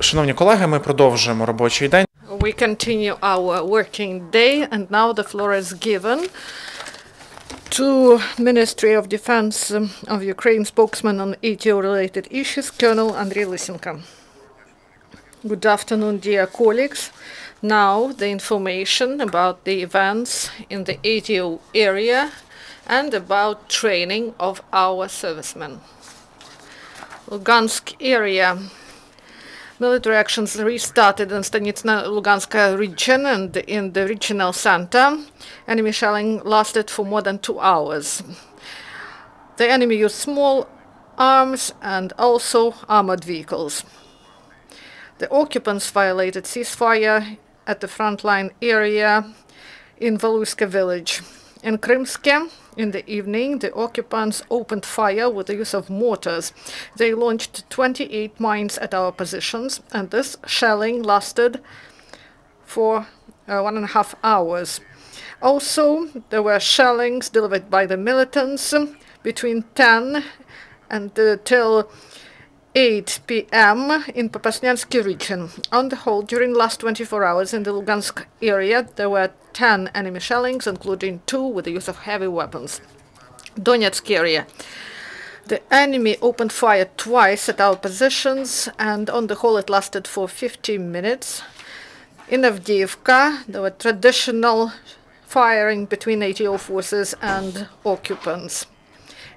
Шановні колеги, ми продовжуємо робочий день. We continue our working day, and now the floor is given to Ministry of Defense of Ukraine spokesman on ETO-related issues, Colonel Andriy Lysenko. Good afternoon, dear colleagues. Now the information about the events in the ETO area and about training of our servicemen. Lugansk area. Military actions restarted in Stanitsna-Lugansk region and in the regional center. Enemy shelling lasted for more than 2 hours. The enemy used small arms and also armored vehicles. The occupants violated ceasefire at the frontline area in Voluska village. In Krymske, in the evening, the occupants opened fire with the use of mortars. They launched 28 mines at our positions, and this shelling lasted for 1.5 hours. Also, there were shellings delivered by the militants between 10 and till 8 p.m. in Popasnyansky region. On the whole, during the last 24 hours in the Lugansk area, there were 10 enemy shellings, including 2 with the use of heavy weapons. Donetsk area. The enemy opened fire twice at our positions, and on the whole it lasted for 50 minutes. In Avdiivka, there were traditional firing between ATO forces and occupants.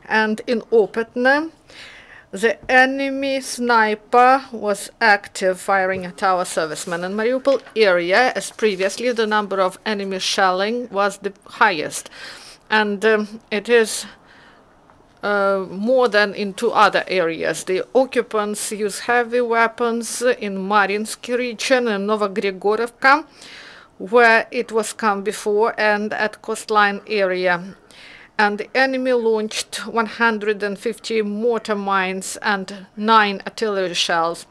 And in Opetne, the enemy sniper was active, firing at our servicemen. In Mariupol area, as previously, the number of enemy shelling was the highest, and it is more than in 2 other areas. The occupants use heavy weapons in Mariinsk region and Novogrigorovka, where it was come before, and at coastline area. And the enemy launched 150 mortar mines and 9 artillery shells.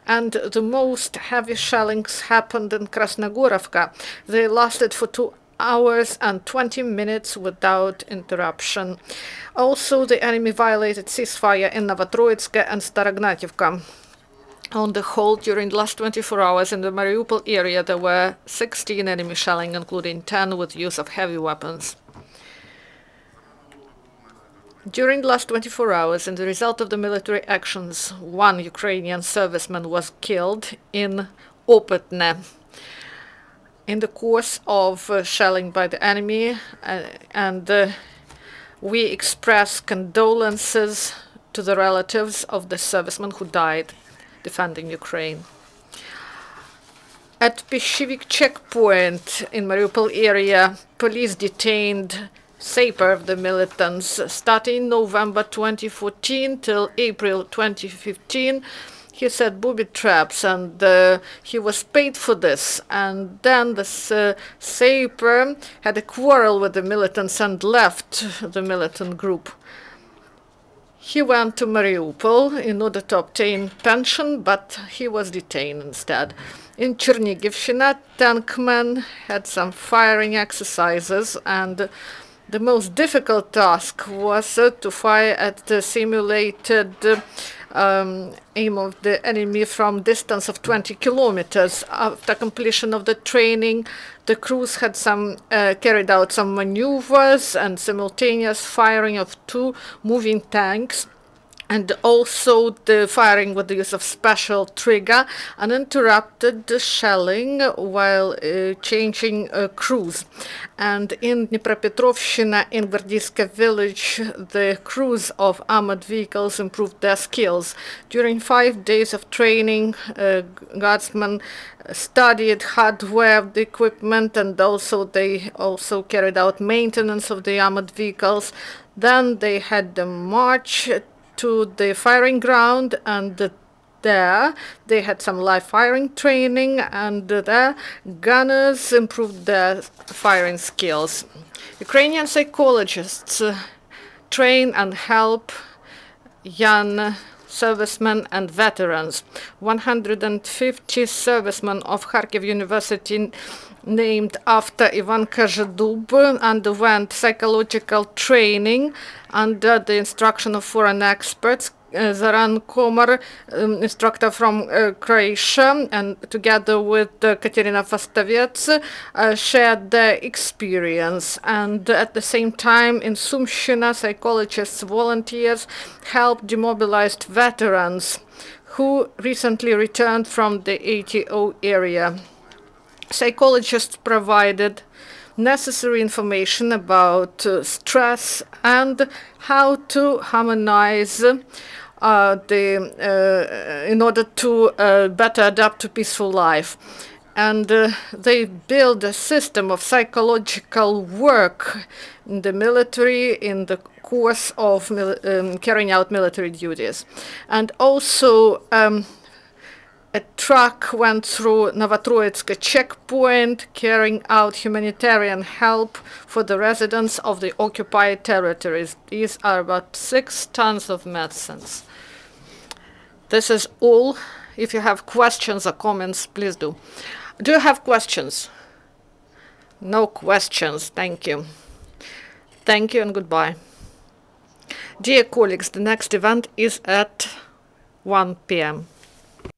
And the most heavy shellings happened in Krasnogorovka. They lasted for 2 hours and 20 minutes without interruption. Also, the enemy violated ceasefire in Novotroitsk and Starognativka. On the whole, during the last 24 hours in the Mariupol area, there were 16 enemy shelling, including 10 with use of heavy weapons. During the last 24 hours, in the result of the military actions, 1 Ukrainian serviceman was killed in Opetne in the course of shelling by the enemy, and we express condolences to the relatives of the serviceman who died defending Ukraine. At Peshivik checkpoint in Mariupol area, police detained Saper of the militants starting November 2014 till April 2015. He set booby traps, and he was paid for this. And then this Saper had a quarrel with the militants and left the militant group. He went to Mariupol in order to obtain pension, but he was detained instead. In Chernigivshina, tankmen had some firing exercises, and the most difficult task was to fire at the simulated aim of the enemy from distance of 20 kilometers. After completion of the training, the crews had carried out some maneuvers and simultaneous firing of 2 moving tanks, and also the firing with the use of special trigger, uninterrupted the shelling while changing crews. And in Dnipropetrovshchina, in Gvardiiska village, the crews of armored vehicles improved their skills. During 5 days of training, guardsmen studied hardware of the equipment, and they also carried out maintenance of the armored vehicles. Then they had the march to the firing ground, and there they had some live firing training, and there gunners improved their firing skills. Ukrainian psychologists train and help young servicemen and veterans. 150 servicemen of Kharkiv University named after Ivan Kazhedub underwent psychological training under the instruction of foreign experts Zoran Komar, instructor from Croatia, and together with Katerina Fastavets, shared their experience. And at the same time, in Sumshina, psychologists, volunteers helped demobilized veterans who recently returned from the ATO area. Psychologists provided necessary information about stress and how to harmonize in order to better adapt to peaceful life. And they build a system of psychological work in the military in the course of carrying out military duties. And also a truck went through Novotroitsk checkpoint, carrying out humanitarian help for the residents of the occupied territories. These are about 6 tons of medicines. This is all. If you have questions or comments, please do. Do you have questions? No questions. Thank you. Thank you and goodbye. Dear colleagues, the next event is at 1 p.m.